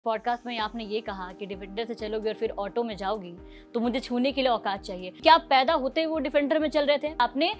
Podcast में आपने ये कहा कि डिफेंडर से चलोगे और फिर ऑटो में जाओगी तो मुझे छूने के लिए औकात चाहिए। क्या आप पैदा होते वो डिफेंडर में चल रहे थे? आपने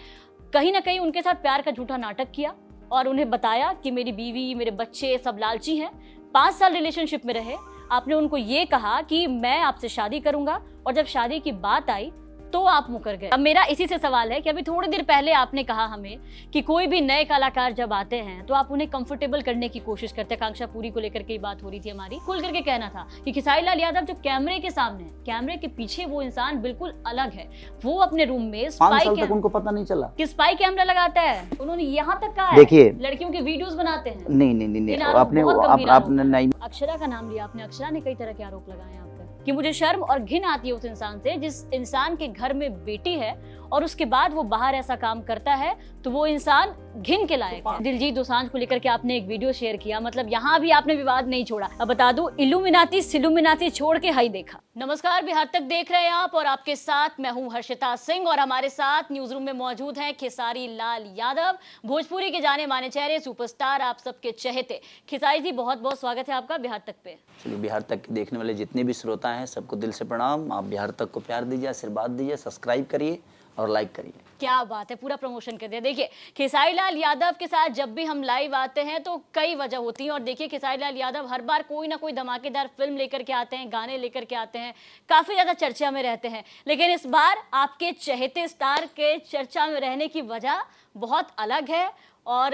कहीं ना कहीं उनके साथ प्यार का झूठा नाटक किया और उन्हें बताया कि मेरी बीवी, मेरे बच्चे सब लालची हैं। 5 साल रिलेशनशिप में रहे। आपने उनको ये कहा कि मैं आपसे शादी करूंगा और जब शादी की बात आई तो आप मुकर गए। अब मेरा इसी से सवाल है कि अभी थोड़ी देर पहले आपने कहा हमें कि कोई भी नए कलाकार जब आते हैं तो आप उन्हें कंफर्टेबल करने की कोशिश करते हैं। कांक्षा पूरी को लेकर के बात हो रही थी हमारी, खुल करके कहना था कि खेसारी लाल यादव जो कैमरे के सामने है, कैमरे के पीछे वो इंसान बिल्कुल अलग है। वो अपने रूम में उनको पता नहीं चला कि स्पाई कैमरा लगाता है। उन्होंने यहाँ तक कहा देखिए, लड़कियों के वीडियोस बनाते हैं। नहीं आपने नहीं। अक्षरा का नाम लिया आपने। अक्षरा ने कई तरह के आरोप लगाए आप पर कि मुझे शर्म और घिन आती है उस इंसान से जिस इंसान के घर में बेटी है और उसके बाद वो बाहर ऐसा काम करता है तो वो इंसान घिन के लायक है। दिलजीत दोसांझ को लेकर के आपने एक वीडियो शेयर किया, मतलब यहाँ भी आपने विवाद नहीं छोड़ा। अब बता दूं, इल्यूमिनाती सिलुमिनाती छोड़ के हाई देखा। नमस्कार, बिहार तक देख रहे हैं आप और आपके साथ मैं हूं हर्षिता सिंह और हमारे साथ न्यूज रूम में मौजूद हैं खेसारी लाल यादव, भोजपुरी के जाने माने चेहरे, सुपरस्टार, आप सबके चहेते। खेसारी जी, बहुत बहुत स्वागत है आपका बिहार तक पे। चलिए, बिहार तक देखने वाले जितने भी श्रोता हैं सबको दिल से प्रणाम। आप बिहार तक को प्यार दीजिए, आशीर्वाद दीजिए, सब्सक्राइब करिए और लाइक करिए। क्या बात है, पूरा प्रमोशन कर दिया। देखिए, खेसारी लाल यादव के साथ जब भी हम लाइव आते हैं तो कई वजह होती है और देखिए खेसारी लाल यादव हर बार कोई ना कोई धमाकेदार फिल्म लेकर के आते हैं, गाने लेकर के आते हैं, काफी ज्यादा चर्चा में रहते हैं। लेकिन इस बार आपके चहेते स्टार के चर्चा में रहने की वजह बहुत अलग है और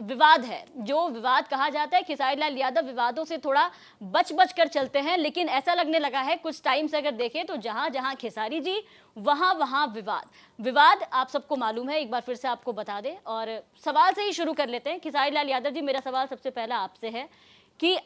विवाद है। जो विवाद कहा जाता है, खेसारी लाल यादव विवादों से थोड़ा बच कर चलते हैं, लेकिन ऐसा लगने लगा है कुछ टाइम से अगर देखें तो जहां जहां खेसारी जी वहां विवाद आप सबको मालूम है। एक बार फिर से आपको बता दें और सवाल से ही शुरू कर लेते हैं। खेसारी लाल यादव जी, मेरा सवाल सबसे पहला आपसे है कि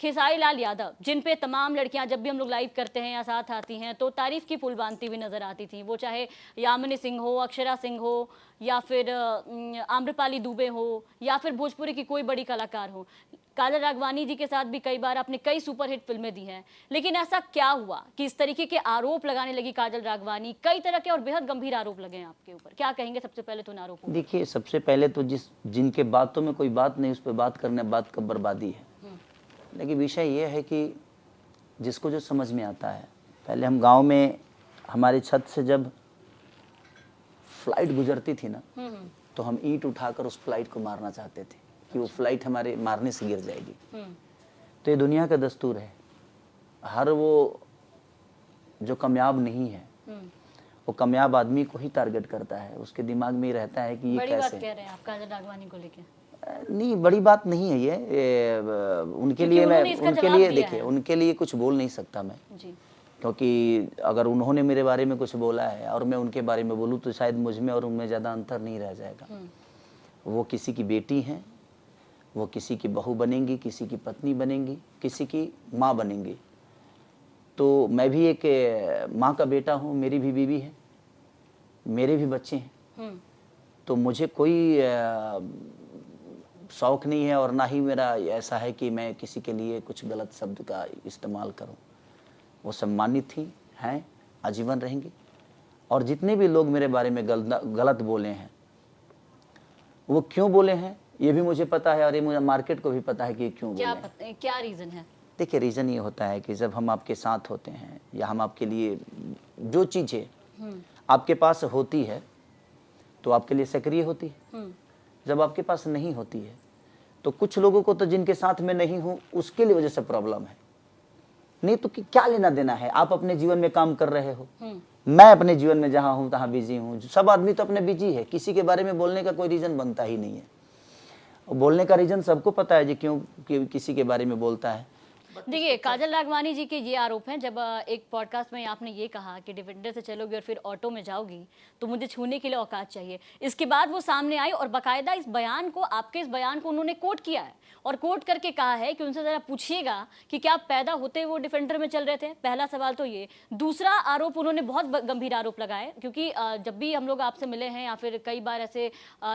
खेसारी लाल यादव जिन पे तमाम लड़कियां जब भी हम लोग लाइव करते हैं या साथ आती हैं तो तारीफ की पुल बांधती हुई नजर आती थी, वो चाहे यामिनी सिंह हो, अक्षरा सिंह हो या फिर आम्रपाली दुबे हो या फिर भोजपुरी की कोई बड़ी कलाकार हो। काजल राघवानी जी के साथ भी कई बार आपने कई सुपरहिट फिल्में दी हैं, लेकिन ऐसा क्या हुआ कि इस तरीके के आरोप लगाने लगी काजल राघवानी? कई तरह के और बेहद गंभीर आरोप लगे हैं आपके ऊपर, क्या कहेंगे सबसे पहले तो उन आरोपों? देखिए, सबसे पहले तो जिनके बातों में कोई बात नहीं उस पर बात करने बात का बर्बादी है। लेकिन विषय ये है कि जिसको जो समझ में आता है। पहले हम गांव में हमारी छत से जब फ्लाइट गुजरती थी ना तो हम ईंट उठाकर उस फ्लाइट को मारना चाहते थे कि वो फ्लाइट हमारे मारने से गिर जाएगी। तो ये दुनिया का दस्तूर है। हर वो जो कामयाब नहीं है वो कामयाब आदमी को ही टारगेट करता है। उसके दिमाग में ही रहता है कि ये बड़ी कैसे। बात कह रहे हैं आप काजल राघवानी को लेकर? नहीं, बड़ी बात नहीं है ये उनके लिए। मैं उनके लिए देखिए, उनके लिए कुछ बोल नहीं सकता मैं जी। क्योंकि अगर उन्होंने मेरे बारे में कुछ बोला है और मैं उनके बारे में बोलूँ तो शायद मुझ में और उनमें ज़्यादा अंतर नहीं रह जाएगा। वो किसी की बेटी हैं, वो किसी की बहू बनेंगी, किसी की पत्नी बनेंगी, किसी की माँ बनेंगी। तो मैं भी एक माँ का बेटा हूँ, मेरी भी बीवी है, मेरे भी बच्चे हैं। तो मुझे कोई शौक नहीं है और ना ही मेरा ऐसा है कि मैं किसी के लिए कुछ गलत शब्द का इस्तेमाल करूं। वो सम्मानित थी, हैं, आजीवन रहेंगी। और जितने भी लोग मेरे बारे में गलत बोले हैं वो क्यों बोले हैं ये भी मुझे पता है और ये मुझे मार्केट को भी पता है कि क्यों बोले। क्या रीज़न है? देखिए, रीज़न ये होता है कि जब हम आपके साथ होते हैं या हम आपके लिए जो चीज़ें आपके पास होती है तो आपके लिए सक्रिय होती है। जब आपके पास नहीं होती है तो कुछ लोगों को तो जिनके साथ में नहीं हूं उसके लिए वजह से प्रॉब्लम है। नहीं तो क्या लेना देना है? आप अपने जीवन में काम कर रहे हो, मैं अपने जीवन में जहां हूं तहां बिजी हूं। सब आदमी तो अपने बिजी है, किसी के बारे में बोलने का कोई रीजन बनता ही नहीं है। बोलने का रीजन सबको पता है जी क्यों किसी के बारे में बोलता है। देखिए, काजल राघवानी जी के ये आरोप हैं। जब एक पॉडकास्ट में आपने ये कहा कि डिफेंडर से चलोगे और फिर ऑटो में जाओगी तो मुझे छूने के लिए औकात चाहिए, इसके बाद वो सामने आई और बाकायदा इस बयान को, आपके इस बयान को उन्होंने कोट किया है और कोट करके कहा है कि उनसे जरा पूछिएगा कि क्या पैदा होते वो डिफेंडर में चल रहे थे? पहला सवाल तो ये। दूसरा आरोप, उन्होंने बहुत गंभीर आरोप लगाए क्योंकि जब भी हम लोग आपसे मिले हैं या फिर कई बार ऐसे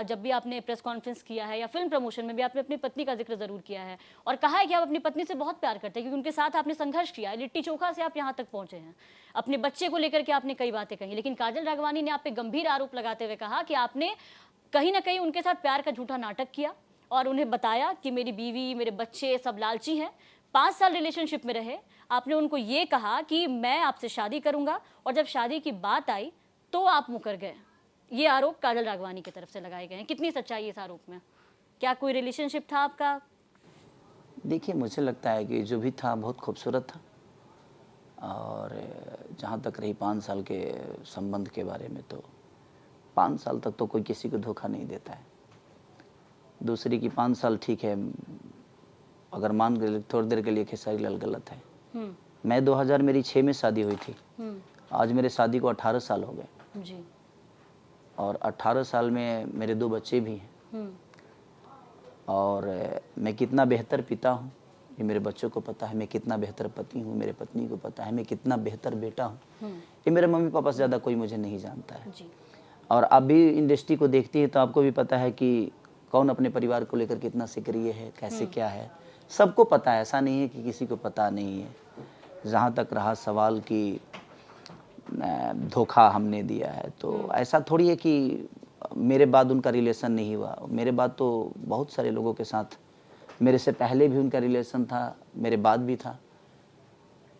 जब भी आपने प्रेस कॉन्फ्रेंस किया है या फिल्म प्रमोशन में भी आपने अपनी पत्नी का जिक्र जरूर किया है और कहा है कि आप अपनी पत्नी से बहुत प्यार करते हैं क्योंकि उनके साथ आपने संघर्ष किया है, लिट्टी चोखा से आप यहाँ तक पहुंचे हैं। अपने बच्चे को लेकर के आपने कई बातें कही, लेकिन काजल राघवानी ने आप पे गंभीर आरोप लगाते हुए कहा कि आपने कहीं ना कहीं उनके साथ प्यार का झूठा नाटक किया और उन्हें बताया कि मेरी बीवी, मेरे बच्चे सब लालची हैं। 5 साल रिलेशनशिप में रहे, आपने उनको ये कहा कि मैं आपसे शादी करूंगा, और जब शादी की बात आई तो आप मुकर गए। ये आरोप काजल राघवानी की तरफ से लगाए गए हैं। कितनी सच्चाई है इस आरोप में? क्या कोई रिलेशनशिप था आपका? देखिए, मुझे लगता है कि जो भी था बहुत खूबसूरत था, और जहाँ तक रही 5 साल के संबंध के बारे में, तो 5 साल तक तो कोई किसी को धोखा नहीं देता है। दूसरी की 5 साल ठीक है, अगर मान के थोड़ी देर के लिए खेसारी लाल गलत है। मैं 2000 मेरी 6 में शादी हुई थी, आज मेरे शादी को 18 साल हो गए जी। और 18 साल में मेरे 2 बच्चे भी हैं। और मैं कितना बेहतर पिता हूँ ये मेरे बच्चों को पता है, मैं कितना बेहतर पति हूँ मेरे पत्नी को पता है, मैं कितना बेहतर बेटा हूँ ये मेरे मम्मी पापा से ज़्यादा कोई मुझे नहीं जानता है जी। और आप भी इंडस्ट्री को देखती है तो आपको भी पता है कि कौन अपने परिवार को लेकर कितना सक्रिय है, कैसे क्या है, सबको पता है। ऐसा नहीं है कि किसी को पता नहीं है। जहाँ तक रहा सवाल कि धोखा हमने दिया है, तो ऐसा थोड़ी है कि मेरे बाद उनका रिलेशन नहीं हुआ। मेरे बाद तो बहुत सारे लोगों के साथ, मेरे से पहले भी उनका रिलेशन था, मेरे बाद भी था।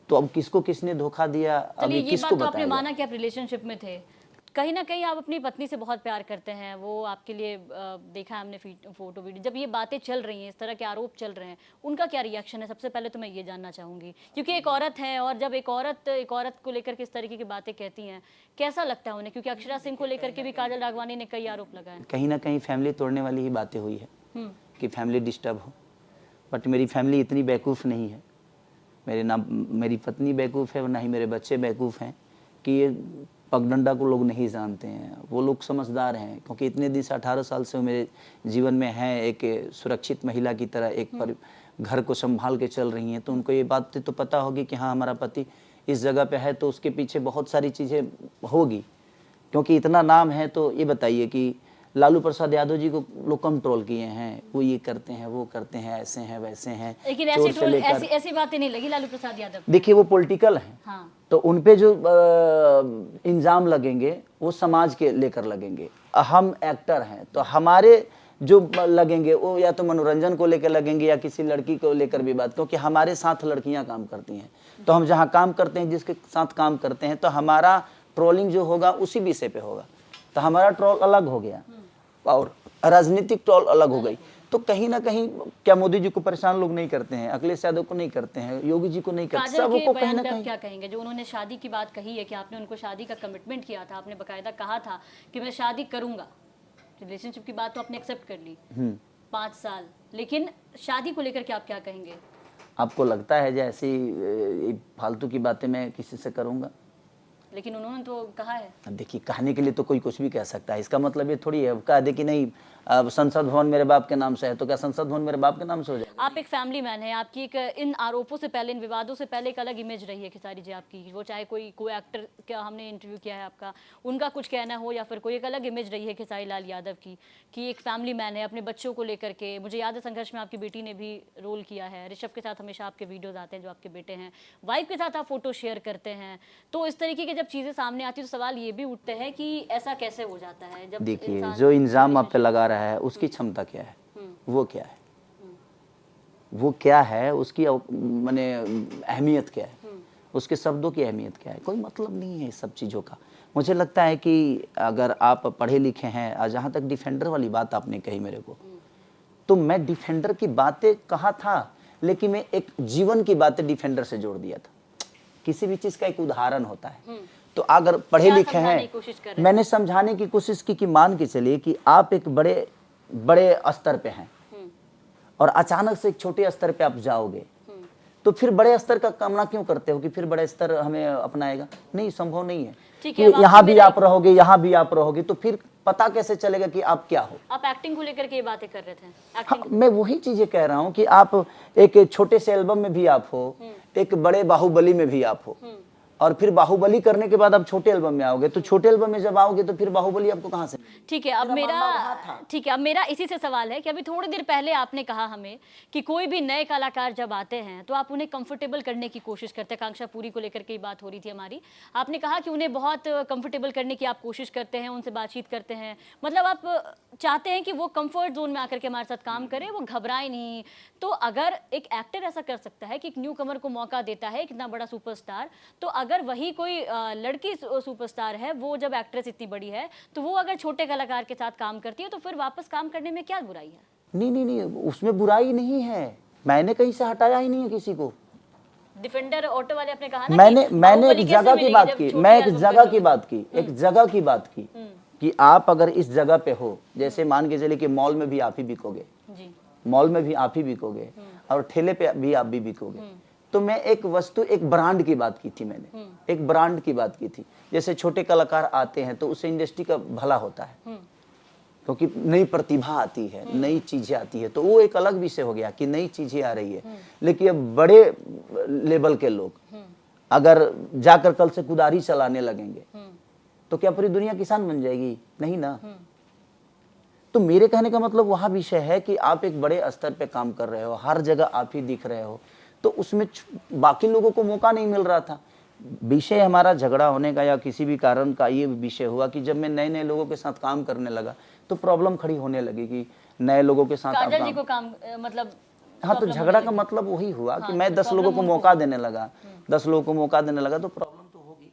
तो अब किसको किसने धोखा दिया, अभी किसको बताएगा? आपने माना कि आप रिलेशनशिप में थे, कहीं ना कहीं आप अपनी पत्नी से बहुत प्यार करते हैं, वो आपके लिए देखा है हमने फोटो वीडियो। जब ये बातें चल रही हैं, इस तरह के आरोप चल रहे हैं, उनका क्या रिएक्शन है? सबसे पहले तो मैं ये जानना चाहूंगी, क्योंकि एक औरत है और जब एक औरत को लेकर किस तरीके की बातें कहती हैं, कैसा लगता है उन्हें? क्योंकि अक्षरा सिंह को लेकर के भी काजल राघवानी ने कई आरोप लगाए। कहीं ना कहीं फैमिली तोड़ने वाली ही बातें हुई है कि फैमिली डिस्टर्ब हो, बट मेरी फैमिली इतनी बेवकूफ़ नहीं है। मेरी पत्नी बेवकूफ़ है और ना ही मेरे बच्चे बेवकूफ़ हैं कि ये पगडंडा को लोग नहीं जानते हैं। वो लोग समझदार हैं, क्योंकि इतने दिन से 18 साल से वो मेरे जीवन में हैं, एक सुरक्षित महिला की तरह एक घर को संभाल के चल रही हैं। तो उनको ये बात तो पता होगी कि हाँ, हमारा पति इस जगह पे है, तो उसके पीछे बहुत सारी चीज़ें होगी। क्योंकि इतना नाम है, तो ये बताइए कि लालू प्रसाद यादव जी को लोग कंट्रोल किए हैं, वो ये करते हैं, वो करते हैं, ऐसे हैं वैसे हैं। लेकिन ऐसी बातें नहीं लगी लालू प्रसाद यादव। देखिए, वो पॉलिटिकल हैं। हाँ। तो उन पे जो इंजाम लगेंगे वो समाज के लेकर लगेंगे। हम एक्टर हैं तो हमारे जो लगेंगे वो या तो मनोरंजन को लेकर लगेंगे या किसी लड़की को लेकर भी बात, क्योंकि हमारे साथ लड़कियां काम करती हैं। तो हम जहां काम करते हैं, जिसके साथ काम करते हैं, तो हमारा ट्रोलिंग जो होगा उसी विषय पे होगा। तो हमारा ट्रोल अलग हो गया और राजनीतिक ट्रोल अलग हो गई। तो कहीं ना कहीं क्या मोदी जी को परेशान लोग नहीं करते हैं, अखिलेश यादव को नहीं करते हैं, योगी जी को नहीं करते, सबको कहीं ना कहीं। क्या कहेंगे जो उन्होंने शादी की बात कही है कि आपने उनको शादी का कमिटमेंट किया था, आपने बकायदा कहा था कि मैं शादी करूंगा, रिलेशनशिप की बात तो आपने एक्सेप्ट कर ली 5 साल, लेकिन शादी को लेकर के आप क्या कहेंगे? आपको लगता है जैसी फालतू की बातें मैं किसी से करूंगा? लेकिन उन्होंने तो कहा है। अब देखिए, कहने के लिए तो कोई कुछ भी कह सकता है, इसका मतलब ये थोड़ी है कह दे कि नहीं संसद भवन मेरे बाप के नाम से है, तो क्या संसद भवन मेरे बाप के नाम से हो जाए? आप एक फैमिली मैन है, आपकी एक इन आरोपों से पहले, इन विवादों से पहले एक अलग इमेज रही है खेसारी जी आपकी। वो चाहे कोई एक्टर, क्या हमने इंटरव्यू किया है आपका, उनका कुछ कहना हो या फिर कोई, एक अलग इमेज रही है खेसारी लाल यादव की कि एक फैमिली मैन है, अपने बच्चों को लेकर के। मुझे याद है संघर्ष में आपकी बेटी ने भी रोल किया है, ऋषभ के साथ हमेशा आपके वीडियोज आते हैं जो आपके बेटे हैं, वाइफ के साथ आप फोटो शेयर करते हैं। तो इस तरीके की जब चीज़ें सामने आती है तो सवाल ये भी उठते हैं कि ऐसा कैसे हो जाता है? जब देखिए, जो इल्जाम आप पे लगा रहा है उसकी क्षमता क्या है, वो क्या है, वो क्या है, उसकी माने अहमियत क्या है, उसके शब्दों की अहमियत क्या है? कोई मतलब नहीं है इस सब चीज़ों का। मुझे लगता है कि अगर आप पढ़े लिखे हैं, और जहाँ तक डिफेंडर वाली बात आपने कही मेरे को, तो मैं डिफेंडर की बातें कहा था, लेकिन मैं एक जीवन की बातें डिफेंडर से जोड़ दिया था। किसी भी चीज़ का एक उदाहरण होता है, तो अगर पढ़े लिखे हैं, मैंने समझाने की कोशिश की कि मान के चलिए कि आप एक बड़े स्तर पे हैं और अचानक से एक छोटे स्तर पे आप जाओगे, तो फिर बड़े स्तर का कामना क्यों करते हो कि फिर बड़े स्तर हमें अपनाएगा? नहीं, संभव नहीं है कि यहाँ भी आप रहोगे, यहाँ भी आप रहोगे, तो फिर पता कैसे चलेगा कि आप क्या हो? आप एक्टिंग को लेकर के ये बातें कर रहे थे। हाँ, मैं वही चीजें कह रहा हूँ कि आप एक छोटे से एल्बम में भी आप हो, एक बड़े बाहुबली में भी आप हो, और फिर बाहुबली करने के बाद आप छोटे एल्बम में आओगे, तो छोटे एल्बम में जब आओगे तो फिर बाहुबली आपको कहाँ से? ठीक है, अब मेरा इसी से सवाल है कि अभी थोड़ी देर पहले आपने कहा हमें कि कोई भी नए कलाकार जब आते हैं तो आप उन्हें कंफर्टेबल करने की कोशिश करते हैं। आकांक्षा पुरी को लेकर के बात हो रही थी हमारी, आपने कहा कि उन्हें बहुत कंफर्टेबल करने की आप कोशिश करते हैं, उनसे बातचीत करते हैं, मतलब आप चाहते हैं कि वो कंफर्ट जोन में आकर के हमारे साथ काम करे, वो घबराए नहीं। तो अगर एक एक्टर ऐसा कर सकता है कि एक न्यू कमर को मौका देता है, इतना बड़ा सुपरस्टार, तो अगर वही कोई लड़की सुपरस्टार है, वो जब एक्ट्रेस इतनी बड़ी है, तो वो अगर छोटे कलाकार के साथ काम करती है तो फिर वापस काम करने में क्या बुराई है? नहीं, उसमें बुराई नहीं है, मैंने कहीं से हटाया ही नहीं है किसी को। डिफेंडर ऑटो वाले आपने कहा ना, मैंने एक जगह की बात की, मैं एक जगह की बात की, एक जगह की बात की कि आप अगर इस जगह पे हो, जैसे मान के चले कि मॉल में भी आप ही बिकोगे, मॉल में भी आप ही बिकोगे और ठेले पे भी आप भी बिकोगे। तो मैं एक वस्तु, एक ब्रांड की बात की थी, मैंने एक ब्रांड की बात की थी। जैसे छोटे कलाकार आते हैं तो उससे इंडस्ट्री का भला होता है, क्योंकि नई प्रतिभा आती है, नई चीजें आती है, तो वो एक अलग विषय हो गया कि नई चीजें आ रही है। लेकिन अब बड़े लेवल के लोग अगर जाकर कल से कुदारी चलाने लगेंगे तो क्या पूरी दुनिया किसान बन जाएगी? नहीं ना। तो मेरे कहने का मतलब वहाँ विषय है कि आप एक बड़े स्तर पे काम कर रहे हो, हर जगह आप ही दिख रहे हो, तो उसमें बाकी लोगों को मौका नहीं मिल रहा था। विषय हमारा झगड़ा होने का या किसी भी कारण का ये विषय हुआ कि जब मैं नए नए लोगों के साथ काम करने लगा तो प्रॉब्लम खड़ी होने लगी कि नए लोगों के साथ काजल जी को काम मतलब, हाँ, तो झगड़ा का मतलब वही हुआ कि मैं 10 लोगों को मौका देने लगा, 10 लोगों को मौका देने लगा, तो प्रॉब्लम तो होगी।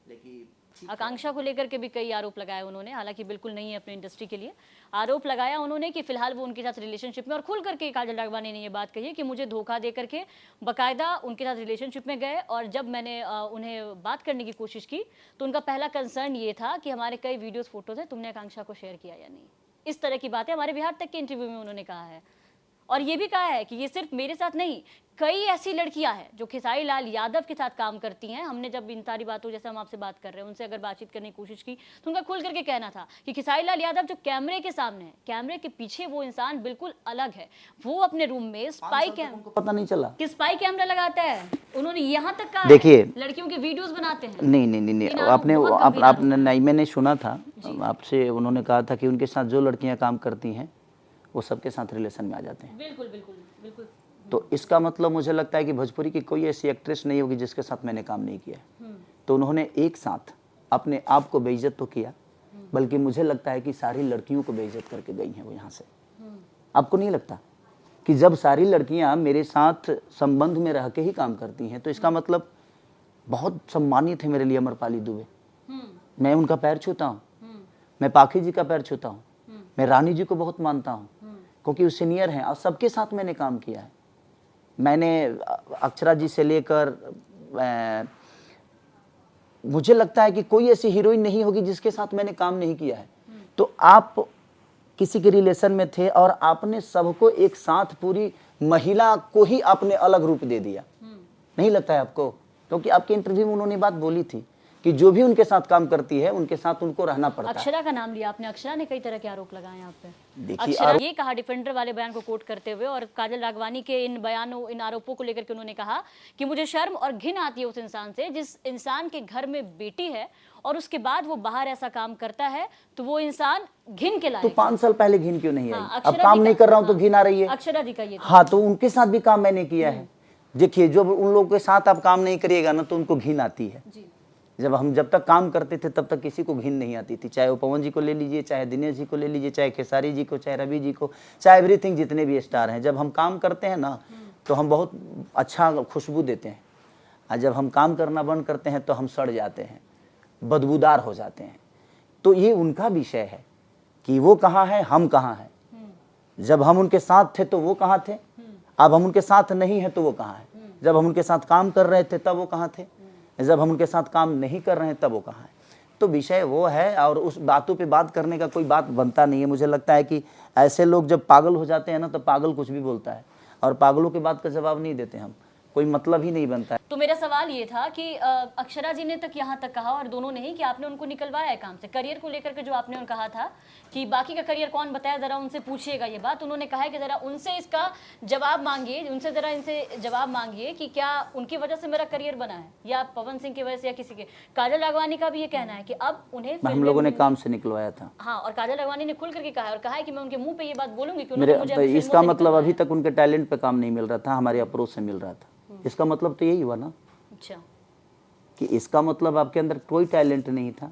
लेकिन आकांक्षा को लेकर के भी कई आरोप लगाए उन्होंने, हालांकि बिल्कुल नहीं है अपनी इंडस्ट्री के लिए। आरोप लगाया उन्होंने कि फिलहाल वो उनके साथ रिलेशनशिप में, और खुल करके काजल राघवानी ने ये बात कही कि मुझे धोखा दे करके बाकायदा उनके साथ रिलेशनशिप में गए, और जब मैंने उन्हें बात करने की कोशिश की तो उनका पहला कंसर्न ये था कि हमारे कई वीडियोस फोटोज है, तुमने आकांक्षा को शेयर किया या नहीं। इस तरह की बातें हमारे बिहार तक के इंटरव्यू में उन्होंने कहा है, और ये भी कहा है कि ये सिर्फ मेरे साथ नहीं, कई ऐसी लड़कियां हैं जो खेसारी लाल यादव के साथ काम करती हैं। हमने जब इन सारी बातों, जैसे हम आपसे बात कर रहे हैं, उनसे अगर बातचीत करने की कोशिश की तो उनका खुल करके कहना था कि खेसारी लाल यादव जो कैमरे के सामने है, कैमरे के पीछे वो इंसान बिल्कुल अलग है। वो अपने रूम में स्पाई कैमरा, पता नहीं चला कि स्पाई कैमरा लगाता है, उन्होंने यहाँ तक कहा। देखिए, लड़कियों के वीडियोस बनाते हैं। नहीं, आपने मैंने सुना था आपसे, उन्होंने कहा था कि उनके साथ जो लड़कियां काम करती हैं वो सबके साथ रिलेशन में आ जाते हैं। बिल्कुल बिल्कुल बिल्कुल। तो इसका मतलब मुझे लगता है कि भोजपुरी की कोई ऐसी एक्ट्रेस नहीं होगी जिसके साथ मैंने काम नहीं किया। तो उन्होंने एक साथ अपने आप को बेइज्जत तो किया, बल्कि मुझे लगता है कि सारी लड़कियों को बेइज्जत करके गई हैं वो यहाँ से। आपको नहीं लगता कि जब सारी लड़कियाँ मेरे साथ संबंध में रह के ही काम करती हैं तो इसका मतलब बहुत सम्मानित है मेरे लिए अमरपाली दुबे। मैं उनका पैर छूता हूँ, मैं पाखी जी का पैर छूता हूँ, मैं रानी जी को बहुत मानता हूँ क्योंकि वो सीनियर हैं और सबके साथ मैंने काम किया है। मैंने अक्षरा जी से लेकर मुझे लगता है कि कोई ऐसी हीरोइन नहीं होगी जिसके साथ मैंने काम नहीं किया है। तो आप किसी के रिलेशन में थे और आपने सबको एक साथ, पूरी महिला को ही आपने अलग रूप दे दिया, नहीं लगता है आपको? क्योंकि आपके इंटरव्यू में उन्होंने बात बोली थी कि जो भी उनके साथ काम करती है उनके साथ उनको रहना पड़ता है। अक्षरा का नाम लिया आपने, अक्षरा ने कई तरह के आरोप लगाए यहाँ पे। देखिए, अक्षरा ये कहा डिफेंडर वाले बयान को कोट करते हुए, और काजल राघवानी के इन बयानों, इन आरोपों को लेकर के उन्होंने कहा कि मुझे शर्म और घिन आती है उस इंसान से जिस इंसान के घर में बेटी है और उसके बाद वो बाहर ऐसा काम करता है, तो वो इंसान घिन के लायक। तो 5 साल पहले घिन क्यों नहीं आई? अब काम नहीं कर रहा हूँ तो घिन आ रही है। अक्षरा जी का ये हाँ, तो उनके साथ भी काम मैंने किया है। देखिए, जब उन लोगों के साथ आप काम नहीं करिएगा ना तो उनको घिन आती है। जब तक काम करते थे तब तक किसी को घिन नहीं आती थी, चाहे वो पवन जी को ले लीजिए, चाहे दिनेश जी को ले लीजिए, चाहे खेसारी जी को, चाहे रवि जी को, चाहे एवरीथिंग, जितने भी स्टार हैं। जब हम काम करते हैं ना तो हम बहुत अच्छा खुशबू देते हैं, और जब हम काम करना बंद करते हैं तो हम सड़ जाते हैं, बदबूदार हो जाते हैं। तो ये उनका विषय है कि वो कहाँ है, हम कहाँ हैं। जब हम उनके साथ थे तो वो कहाँ थे, अब हम उनके साथ नहीं है तो वो कहाँ है। जब हम उनके साथ काम कर रहे थे तब वो कहाँ थे, जब हम उनके साथ काम नहीं कर रहे हैं तब वो कहाँ है। तो विषय वो है, और उस बातों पे बात करने का कोई बात बनता नहीं है। मुझे लगता है कि ऐसे लोग जब पागल हो जाते हैं ना तो पागल कुछ भी बोलता है, और पागलों की बात का जवाब नहीं देते हम। कोई मतलब ही नहीं बनता है। तो मेरा सवाल ये था कि अक्षरा जी ने तक यहाँ तक कहा और दोनों ने ही कि आपने उनको निकलवाया है काम से, करियर को लेकर के जो आपने उन कहा था कि बाकी का करियर कौन बताया, जरा उनसे पूछिएगा ये बात। उन्होंने कहा है कि जरा उनसे इसका जवाब मांगिए, उनसे जरा इनसे जवाब मांगिए कि क्या उनकी वजह से मेरा करियर बना है या पवन सिंह की वजह से या किसी के। काजल राघवानी का भी ये कहना है कि अब उन्हें हम लोगों ने काम से निकलवाया था। हाँ, और काजल राघवानी ने खुल करके कहा है और कहा है कि मैं उनके मुंह पे ये बात बोलूंगी कि उन्होंने मुझे इसका मतलब अभी तक उनके टैलेंट पे काम नहीं मिल रहा था, हमारे अप्रोच से मिल रहा था। इसका मतलब तो यही हुआ ना। अच्छा, कि इसका मतलब आपके अंदर कोई टैलेंट नहीं था,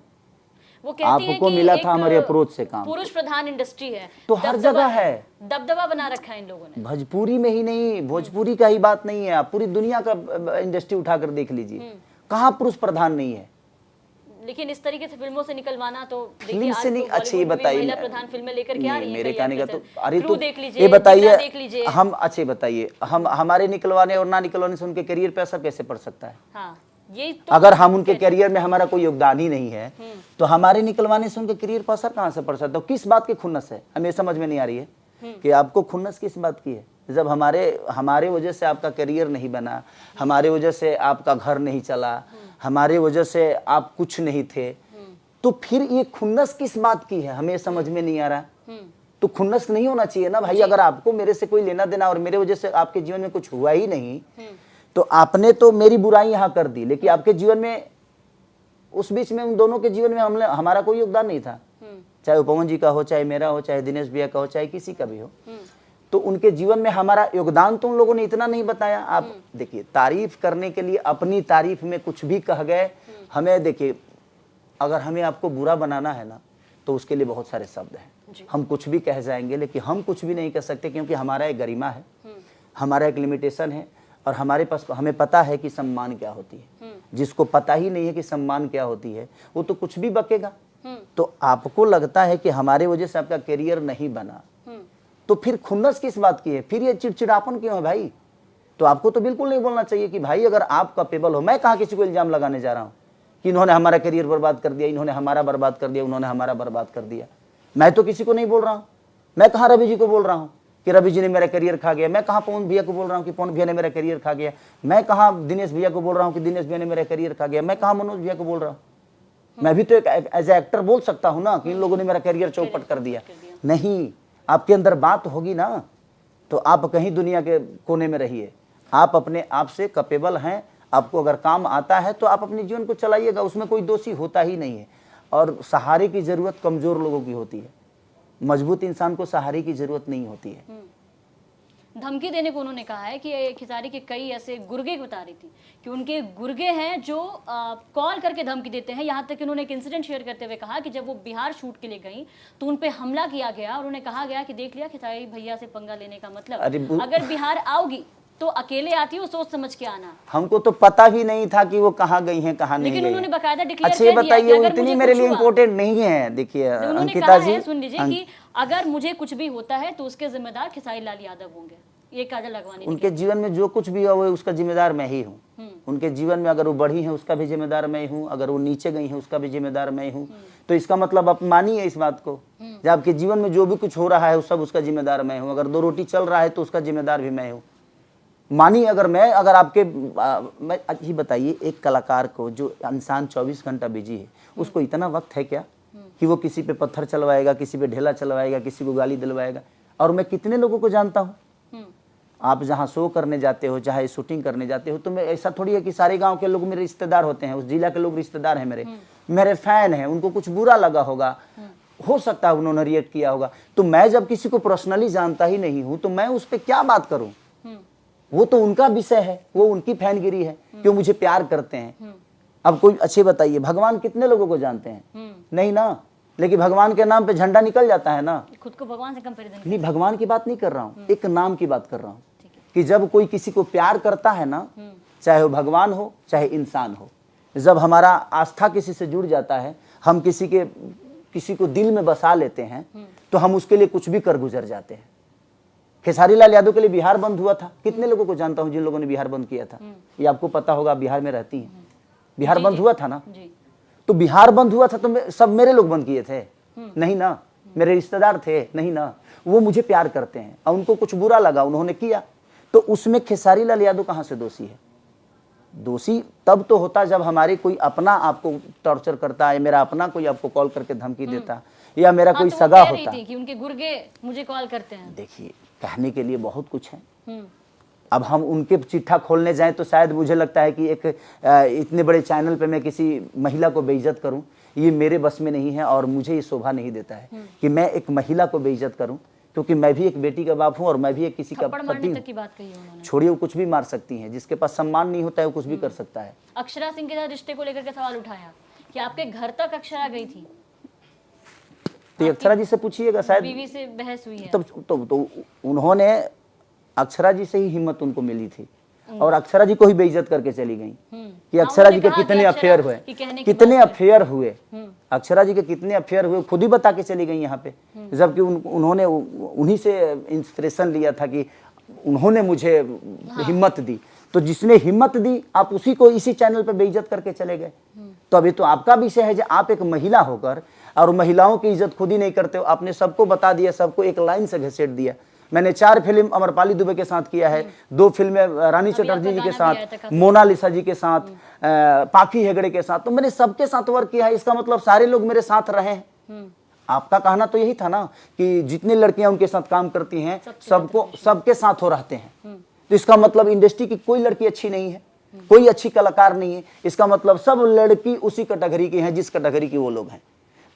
वो कहती है आपको कि मिला था हमारे अप्रोच से काम। पुरुष प्रधान इंडस्ट्री है तो हर जगह है, दबदबा बना रखा है इन लोगों ने। भोजपुरी में ही नहीं, भोजपुरी का ही बात नहीं है, आप पूरी दुनिया का इंडस्ट्री उठाकर देख लीजिए, कहाँ पुरुष प्रधान नहीं है। लेकिन इस तरीके से फिल्मों से निकलवाना तो फिल्म से नहीं। अच्छा ये बताइए, महिला प्रधान फिल्में लेकर के आ रही हैं, मेरे कहने का तो अरे क्रू तो देख लीजिए, ये बताइए लीजिए। हम अच्छे बताइए, हम हमारे निकलवाने और ना निकलवाने से उनके करियर पे असर कैसे पड़ सकता है? हाँ, ये तो अगर हम उनके करियर में हमारा कोई योगदान ही नहीं है तो हमारे निकलवाने से उनके करियर पर असर कहाँ से पड़ सकता है? किस बात की खुन्नस है, हमें समझ में नहीं आ रही है कि आपको खुन्नस किस बात की है। जब हमारे वजह से आपका करियर नहीं बना, हमारे वजह से आपका घर नहीं चला, हमारे वजह से आप कुछ नहीं थे, तो फिर ये खुन्नस किस बात की है, हमें समझ में नहीं आ रहा। तो खुन्नस नहीं होना चाहिए ना भाई। अगर आपको मेरे से कोई लेना देना और मेरे वजह से आपके जीवन में कुछ हुआ ही नहीं, तो आपने तो मेरी बुराई यहाँ कर दी, लेकिन आपके जीवन में उस बीच में उन दोनों के जीवन में हमारा कोई योगदान नहीं था, चाहे वो पवन जी का हो, चाहे मेरा हो, चाहे दिनेश भैया का हो, चाहे किसी का भी हो। तो उनके जीवन में हमारा योगदान तो उन लोगों ने इतना नहीं बताया। आप देखिए, तारीफ करने के लिए अपनी तारीफ में कुछ भी कह गए। हमें देखिए, अगर हमें आपको बुरा बनाना है ना तो उसके लिए बहुत सारे शब्द हैं, हम कुछ भी कह जाएंगे, लेकिन हम कुछ भी नहीं कह सकते, क्योंकि हमारा एक गरिमा है, हमारा एक लिमिटेशन है, और हमारे पास हमें पता है कि सम्मान क्या होती है। जिसको पता ही नहीं है कि सम्मान क्या होती है, वो तो कुछ भी बकेगा। तो आपको लगता है कि हमारे वजह से आपका करियर नहीं बना, तो फिर खुन्नस किस बात की है, फिर ये चिड़चिड़ापन क्यों है भाई? तो आपको तो बिल्कुल नहीं बोलना चाहिए कि भाई अगर आप कैपेबल हो। मैं कहाँ किसी को इल्जाम लगाने जा रहा हूँ कि इन्होंने हमारा करियर बर्बाद कर दिया, इन्होंने हमारा बर्बाद कर दिया, उन्होंने हमारा बर्बाद कर दिया। मैं तो किसी को नहीं बोल रहा हूँ। मैं कहाँ रवि जी को बोल रहा हूँ कि रवि जी ने मेरा करियर खा गया, मैं कहाँ पवन भैया को बोल रहा हूँ कि पवन भैया ने मेरा करियर खा गया, मैं कहाँ दिनेश भैया को बोल रहा हूँ कि दिनेश भैया ने मेरा करियर खा गया, मैं कहाँ मनोज भैया को बोल रहा हूँ। मैं भी तो एक एज ए एक्टर बोल सकता हूँ ना कि इन लोगों ने मेरा करियर चौपट कर दिया। नहीं, आपके अंदर बात होगी ना तो आप कहीं दुनिया के कोने में रहिए, आप अपने आप से कैपेबल हैं, आपको अगर काम आता है तो आप अपने जीवन को चलाइएगा, उसमें कोई दोषी होता ही नहीं है। और सहारे की जरूरत कमजोर लोगों की होती है, मजबूत इंसान को सहारे की जरूरत नहीं होती है। धमकी देने को उन्होंने कहा है कि खिसारी के कई ऐसे गुर्गे बता रही थी कि उनके गुर्गे हैं जो कॉल करके धमकी देते हैं। यहाँ तक कि उन्होंने एक इंसिडेंट शेयर करते हुए कहा कि जब वो बिहार शूट के लिए गई तो उन पे हमला किया गया और उन्हें कहा गया कि देख लिया खिसारी भैया से पंगा लेने का मतलब, अगर बिहार आओगी तो अकेले आती हो, सोच समझ के आना। हमको तो पता भी नहीं था कि वो कहाँ गई हैं, कहाँ नहीं। लेकिन उन्होंने बकायदा डिक्लेयर कर दिया। अच्छा बताइए, इतनी मेरे लिए इम्पोर्टेंट नहीं है। देखिए अंकिता जी, सुन लीजिए कि अगर मुझे कुछ भी होता है तो उसके जिम्मेदार खेसारी लाल यादव होंगे, ये काजल राघवानी। उनके जीवन में जो कुछ भी हुआ उसका जिम्मेदार मैं ही हूँ। उनके जीवन में अगर वो बढ़ी है उसका भी जिम्मेदार मैं हूँ, अगर वो नीचे गई है उसका भी जिम्मेदार मैं हूँ। तो इसका मतलब आप मानिए इस बात को, जब आपके जीवन में जो भी कुछ हो रहा है सब उसका जिम्मेदार मैं हूँ। अगर 2 रोटी चल रहा है तो उसका जिम्मेदार भी मैं हूँ। मानिए अगर आपके मैं ये बताइए, एक कलाकार को जो इंसान 24 घंटा बिजी है, उसको इतना वक्त है क्या कि वो किसी पे पत्थर चलवाएगा, किसी पे ढेला चलवाएगा, किसी को गाली दिलवाएगा? और मैं कितने लोगों को जानता हूँ। आप जहाँ शो करने जाते हो, चाहे शूटिंग करने जाते हो, तो मैं ऐसा थोड़ी है कि सारे गांव के लोग मेरे रिश्तेदार होते हैं, उस जिला के लोग रिश्तेदार हैं, मेरे फैन हैं। उनको कुछ बुरा लगा होगा, हो सकता है उन्होंने रिएक्ट किया होगा। तो मैं जब किसी को पर्सनली जानता ही नहीं हूँ तो मैं उस पर क्या बात करूँ? वो तो उनका विषय है, वो उनकी फैनगिरी है कि वो मुझे प्यार करते हैं। अब कोई अच्छे बताइए, भगवान कितने लोगों को जानते हैं? नहीं ना। लेकिन भगवान के नाम पे झंडा निकल जाता है ना। खुद को भगवान से कंपैरिजन नहीं, भगवान की बात नहीं कर रहा हूँ, एक नाम की बात कर रहा हूँ कि जब कोई किसी को प्यार करता है ना, चाहे वो भगवान हो चाहे इंसान हो, जब हमारा आस्था किसी से जुड़ जाता है, हम किसी को दिल में बसा लेते हैं, तो हम उसके लिए कुछ भी कर गुजर जाते हैं। खेसारी लाल यादव के लिए बिहार बंद हुआ था, कितने लोगों को जानता हूं जिन लोगों ने बिहार बंद किया था। ये आपको पता होगा, बिहार में रहती हैं। बिहार बंद हुआ था ना, तो बिहार बंद हुआ था तो सब मेरे लोग बंद किए थे? नहीं ना। मेरे रिश्तेदार थे? नहीं ना। वो मुझे प्यार करते हैं और उनको कुछ बुरा लगा, उन्होंने किया। तो उसमें खेसारी लाल यादव कहाँ से दोषी है? दोषी तब तो होता जब हमारे कोई अपना आपको टॉर्चर करता है, मेरा अपना कोई आपको कॉल करके धमकी देता, या मेरा कोई तो वो सगा कह रही होता। थी कि उनके गुर्गे मुझे कॉल करते हैं। देखिए, कहने के लिए बहुत कुछ है। अब हम उनके चिट्ठा खोलने जाएं तो शायद मुझे लगता है कि एक इतने बड़े चैनल पे मैं किसी महिला को बेइज्जत करूं, ये मेरे बस में नहीं है और मुझे ये शोभा नहीं देता है कि मैं एक महिला को बेइज्जत करूं, क्योंकि मैं भी एक बेटी का बाप हूं और मैं भी एक किसी का पति हूं। की बात कही उन्होंने। छोड़िए, वो कुछ भी मार सकती हैं, जिसके पास सम्मान नहीं होता है वो कुछ भी कर सकता है। अक्षरा सिंह के साथ रिश्ते को लेकर के सवाल उठाया कि आपके घर तक अक्षरा गई थी, तो अक्षरा जी से पूछिएगा, शायद बीवी से बहस हुई है। तो उन्होंने अक्षरा जी से ही हिम्मत उनको मिली थी और अक्षरा जी को ही बेइज्जत करके चली गई कि अक्षरा जी के कितने अफेयर हुए, कितने अफेयर हुए, अक्षरा जी के कितने अफेयर हुए खुद ही बता के चली गई यहाँ पे, जबकि उन्होंने उन्हीं से इंस्पिरेशन लिया था कि उन्होंने मुझे हिम्मत दी। तो जिसने हिम्मत दी आप उसी को इसी चैनल पे बेइज्जत करके चले गए। तो अभी तो आपका विषय है कि आप एक महिला होकर और महिलाओं की इज्जत खुद ही नहीं करते हो। आपने सबको बता दिया, सबको एक लाइन से घसीट दिया। मैंने 4 फिल्म अमरपाली दुबे के साथ किया है, 2 फिल्में रानी चटर्जी जी के साथ, मोनालिसा जी के साथ, पाखी हेगड़े के साथ, तो मैंने सबके साथ वर्क किया है। इसका मतलब सारे लोग मेरे साथ रहे हैं। आपका कहना तो यही था ना कि जितनी लड़कियां उनके साथ काम करती हैं सबको सबके साथ हो रहते हैं, तो इसका मतलब इंडस्ट्री की कोई लड़की अच्छी नहीं है, कोई अच्छी कलाकार नहीं है। इसका मतलब सब लड़की उसी कैटेगरी की हैं जिस कैटेगरी की वो लोग हैं।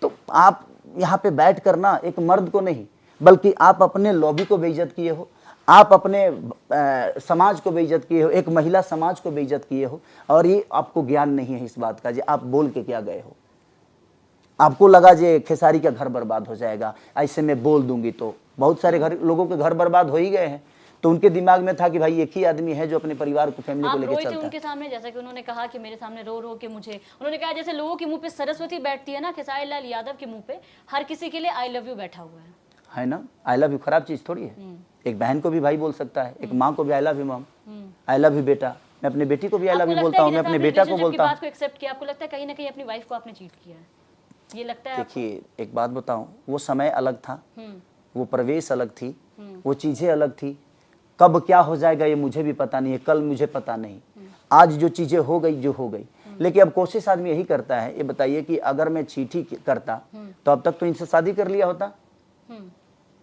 तो आप यहाँ पे बैठ कर ना एक मर्द को नहीं बल्कि आप अपने लॉबी को बेइज्जत किए हो, आप अपने समाज को बेइज्जत किए हो, एक महिला समाज को बेइज्जत किए हो, और ये आपको ज्ञान नहीं है इस बात का, जो आप बोल के क्या गए हो। आपको लगा जे खेसारी का घर बर्बाद हो जाएगा, ऐसे मैं बोल दूंगी तो बहुत सारे लोगों के घर बर्बाद हो ही गए हैं। तो उनके दिमाग में था कि भाई एक ही आदमी है जो अपने परिवार को, फैमिली को लेकर चलता है। उनके सामने, जैसा कि उन्होंने कहा कि मेरे सामने रो रो के मुझे, उन्होंने कहा जैसे लोगों के मुंह पे सरस्वती बैठती है ना, खेसारी लाल यादव के मुंह पे हर किसी के लिए आई लव यू बैठा हुआ है ना। आई लव यू खराब चीज थोड़ी है। एक बहन को भी भाई बोल सकता है, एक माँ को भी I love you mom, I love you बेटा। मैं अपनी बेटी को भी आई लव यू बोलता हूँ, मैं अपने बेटा को बोलता हूँ। एक्सेप्ट किया, आपको लगता है कहीं ना कहीं अपनी वाइफ को आपने चीट किया है, ये लगता है? देखिए, एक बात बताऊं, वो समय अलग था, वो प्रवेश अलग थी, वो चीजें अलग थी। कब क्या हो जाएगा ये मुझे भी पता नहीं है, कल मुझे पता नहीं। आज जो चीजें हो गई जो हो गई, लेकिन अब कोशिश आदमी यही करता है। ये बताइए कि अगर मैं चीट ही करता तो अब तक तो इनसे शादी कर लिया होता।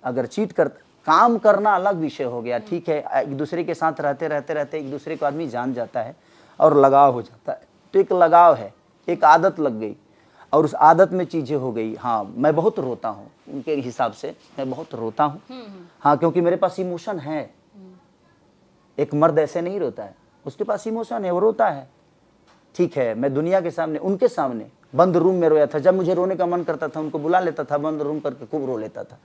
अगर चीट करता, काम करना अलग विषय हो गया, ठीक है, एक दूसरे के साथ रहते रहते रहते एक दूसरे को आदमी जान जाता है और लगाव हो जाता है। तो एक लगाव है, एक आदत लग गई और उस आदत में चीजें हो गई। हाँ, मैं बहुत रोता हूँ, उनके हिसाब से मैं बहुत रोता हूँ। हाँ, क्योंकि मेरे पास इमोशन है। एक मर्द ऐसे नहीं रोता है, उसके पास इमोशन है, वो रोता है। ठीक है, मैं दुनिया के सामने, उनके सामने बंद रूम में रोया था। जब मुझे रोने का मन करता था उनको बुला लेता था, बंद रूम करके खूब रो लेता था।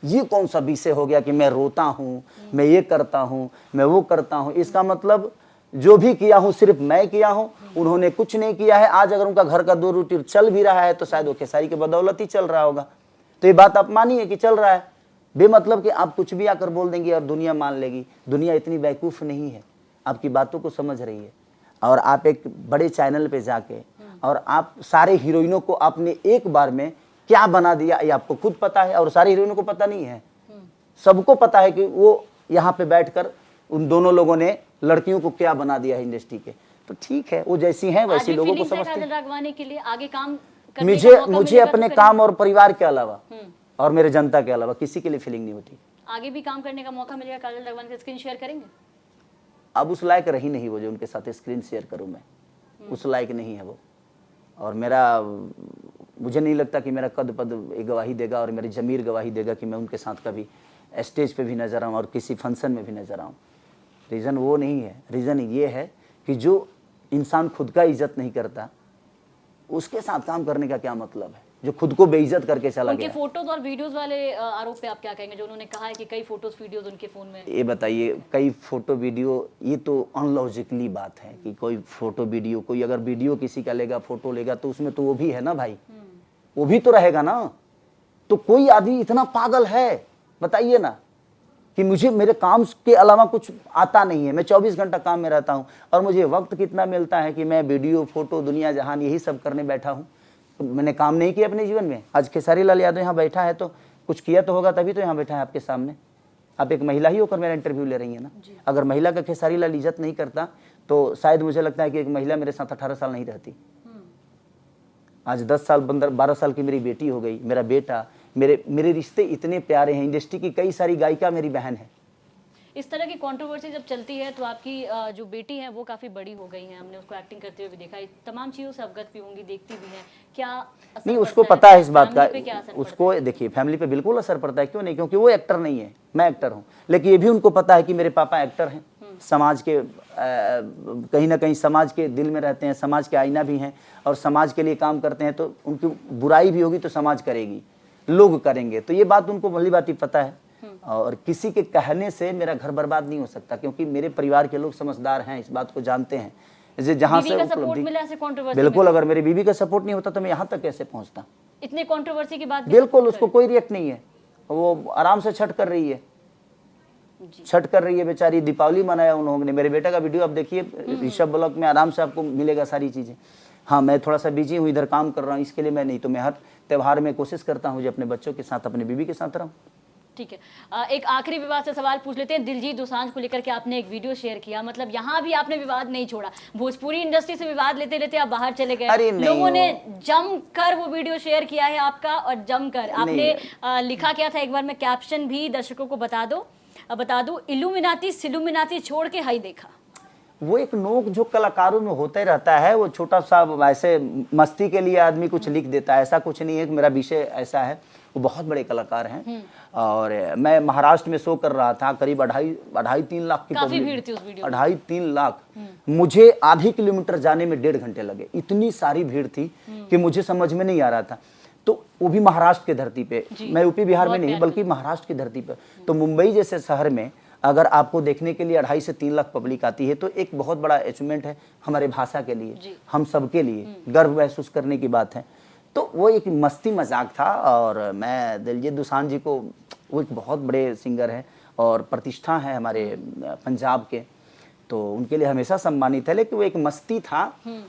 ये कौन सा विषय हो गया कि मैं रोता हूँ, मैं ये करता हूँ, मैं वो करता हूँ। इसका मतलब जो भी किया हूँ सिर्फ मैं किया हूँ, उन्होंने कुछ नहीं किया है। आज अगर उनका घर का 2 रोटी चल भी रहा है तो शायद वो खेसारी के बदौलत ही चल रहा होगा। तो ये बात आप मानिए कि चल रहा है, बेमतलब कि आप कुछ भी आकर बोल देंगे और दुनिया मान लेगी। दुनिया इतनी बेवकूफ नहीं है, आपकी बातों को समझ रही है। और आप एक बड़े चैनल पे जाके और आप सारे हीरोइनों को आपने एक बार में क्या बना दिया ये आपको खुद पता है, और सारे हीरोइनों को पता नहीं है। सबको पता है कि वो यहाँ पे बैठकर उन दोनों लोगों ने लड़कियों को क्या बना दिया है इंडस्ट्री के। तो ठीक है, वो जैसी हैं वैसी लोगों को समझते हैं। राघवानी के लिए आगे काम करने का मौका मुझे अपने काम और परिवार के अलावा और मेरे जनता के अलावा किसी के लिए फीलिंग नहीं होती। आगे भी काम करने का मौका मिलेगा, काजल राघवानी से स्क्रीन शेयर करेंगे? अब उस लायक रही नहीं वो जो उनके साथ स्क्रीन शेयर करूं मैं, उस लायक नहीं है वो। और मुझे नहीं लगता कि मेरा कद पद गवाही देगा और मेरी जमीर गवाही देगा कि मैं उनके साथ कभी स्टेज पे भी नजर आऊँ और किसी फंक्शन में भी नजर आऊँ। रीज़न वो नहीं है, रीज़न ये है कि जो इंसान खुद का इज्जत नहीं करता उसके साथ काम करने का क्या मतलब है, जो खुद को बेइज्जत करके चला गया। उनके फोटोज और वीडियोस वाले आरोप पे आप क्या कहेंगे, जो उन्होंने कहा है कि कई फोटोज वीडियोस उनके फोन में? ये बताइए, कई फोटो वीडियो, ये तो अनलॉजिकली बात है कि कोई फोटो वीडियो, कोई अगर वीडियो किसी का लेगा, फोटो लेगा तो उसमें तो वो भी है ना भाई, वो भी तो रहेगा ना। तो कोई आदमी इतना पागल है बताइए ना कि मुझे मेरे काम के अलावा कुछ आता नहीं है, मैं 24 घंटा काम में रहता हूँ और मुझे वक्त कितना मिलता है कि मैं वीडियो, फोटो, दुनिया जहान यही सब करने बैठा हूँ। तो मैंने काम नहीं किया अपने जीवन में। आज खेसारी लाल यादव यहाँ बैठा है तो कुछ किया तो होगा, तभी तो यहाँ बैठा है आपके सामने। आप एक महिला ही होकर मेरा इंटरव्यू ले रही है ना। अगर महिला का खेसारी लाल इज्जत नहीं करता तो शायद मुझे लगता है कि एक महिला मेरे साथ 18 साल नहीं रहती। आज 10 साल 12 साल की मेरी बेटी हो गई, मेरा बेटा, मेरे रिश्ते इतने प्यारे हैं। इंडस्ट्री की कई सारी गायिका मेरी बहन है। इस तरह की कंट्रोवर्सी जब चलती है तो आपकी जो बेटी है वो काफ़ी बड़ी हो गई है, हमने उसको एक्टिंग करते हुए भी देखा है, तमाम चीज़ों से अवगत भी होंगी, देखती भी हैं, क्या असर नहीं, उसको पड़ता पता है इस बात का। फैमिली पे क्या असर उसको देखिए, फैमिली पे बिल्कुल असर पड़ता है, क्यों नहीं, क्योंकि वो एक्टर नहीं है, मैं एक्टर हूँ। लेकिन ये भी उनको पता है कि मेरे पापा एक्टर हैं, समाज के कहीं ना कहीं समाज के दिल में रहते हैं, समाज के आईना भी हैं और समाज के लिए काम करते हैं। तो उनकी बुराई भी होगी तो समाज करेगी, लोग करेंगे, तो ये बात उनको भली बात ही पता है। और किसी के कहने से मेरा घर बर्बाद नहीं हो सकता, क्योंकि मेरे परिवार के लोग समझदार हैं, इस बात को जानते हैं। जहाँ से उपलब्धि, बिल्कुल, अगर मेरी बीवी का सपोर्ट नहीं होता तो मैं यहाँ तक कैसे पहुँचता। इतनी कंट्रोवर्सी की बात बिल्कुल, उसको कोई रिएक्ट नहीं है, वो आराम से छठ कर रही है, छठ कर रही है बेचारी। दीपावली मनाया उन्होंने। मेरे बेटा का वीडियो आप देखिए ऋषभ ब्लॉग में, आराम से आपको मिलेगा सारी चीजें। हाँ, मैं थोड़ा सा बिजी हूँ, इधर काम कर रहा हूँ, इसके लिए मैं नहीं, तो मैं हर त्यौहार में कोशिश करता हूँ जो अपने बच्चों के साथ, अपनी बीवी के साथ रहूँ। ठीक है, एक आखिरी विवाद से सवाल पूछ लेते हैं। दिलजीत दोसांझ को लेकर के आपने एक वीडियो शेयर किया, मतलब यहाँ भी आपने विवाद नहीं छोड़ा, भोजपुरी इंडस्ट्री से विवाद लेते लेते आप बाहर चले गए। लोगों ने जमकर वो वीडियो शेयर किया है आपका, और जमकर आपने लिखा क्या था, एक बार मैं कैप्शन भी दर्शकों को बता दूं, इल्यूमिनाती सिल्यूमिनाती छोड़ के हाई देखा। वो एक नोक जो कलाकारों में होता ही रहता है, वो छोटा सा ऐसे मस्ती के लिए आदमी कुछ लिख देता है, ऐसा कुछ नहीं है कि मेरा विषय ऐसा है। वो बहुत बड़े कलाकार हैं। और मैं महाराष्ट्र में शो कर रहा था, करीब 2.5-3 लाख की काफी भीड़ थी उस वीडियो में। 2.5-3 लाख। मुझे आधे किलोमीटर जाने में 1.5 घंटे लगे, इतनी सारी भीड़ थी कि मुझे समझ में नहीं आ रहा था। तो वो भी महाराष्ट्र की धरती पे, मैं यूपी बिहार में नहीं बल्कि महाराष्ट्र की धरती पे। तो मुंबई जैसे शहर में अगर आपको देखने के लिए 2.5 से 3 लाख पब्लिक आती है तो एक बहुत बड़ा अचीवमेंट है हमारे भाषा के लिए, हम सबके लिए गर्व महसूस करने की बात है। तो वो एक मस्ती मजाक था। और मैं दिलजीत दोसांझ जी को, वो एक बहुत बड़े सिंगर हैं और प्रतिष्ठा है हमारे पंजाब के, तो उनके लिए हमेशा सम्मानित है। लेकिन वो एक मस्ती था,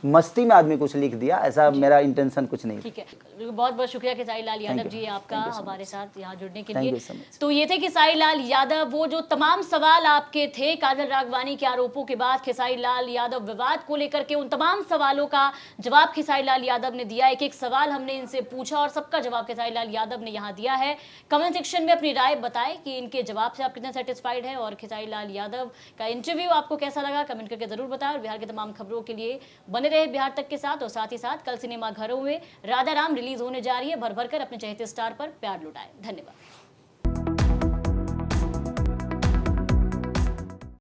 मस्ती में आदमी कुछ लिख दिया, ऐसा मेरा इंटेंशन कुछ नहीं। ठीक है, बहुत बहुत शुक्रिया खेसारी लाल यादव जी आपका हमारे साथ यहाँ जुड़ने के लिए। तो ये थे खेसारी लाल यादव। वो जो तमाम सवाल आपके थे काजल राघवानी के आरोपों के बाद खेसारी लाल यादव विवाद को लेकर के, उन तमाम सवालों का जवाब खेसारी लाल यादव ने दिया। एक एक सवाल हमने इनसे पूछा और सबका जवाब खेसारी लाल यादव ने यहाँ दिया है। कमेंट सेक्शन में अपनी राय बताएं कि इनके जवाब से आप कितने सेटिस्फाइड हैं और खेसारी लाल यादव का इंटरव्यू आपको कैसा लगा, कमेंट करके जरूर बताएं। और बिहार के तमाम खबरों के लिए बने रहे बिहार तक के साथ। और साथ ही साथ कल सिनेमा घरों में राधा राम रिलीज होने जा रही है, भर भर कर अपने चहेते स्टार पर प्यार लुटाएं। धन्यवाद।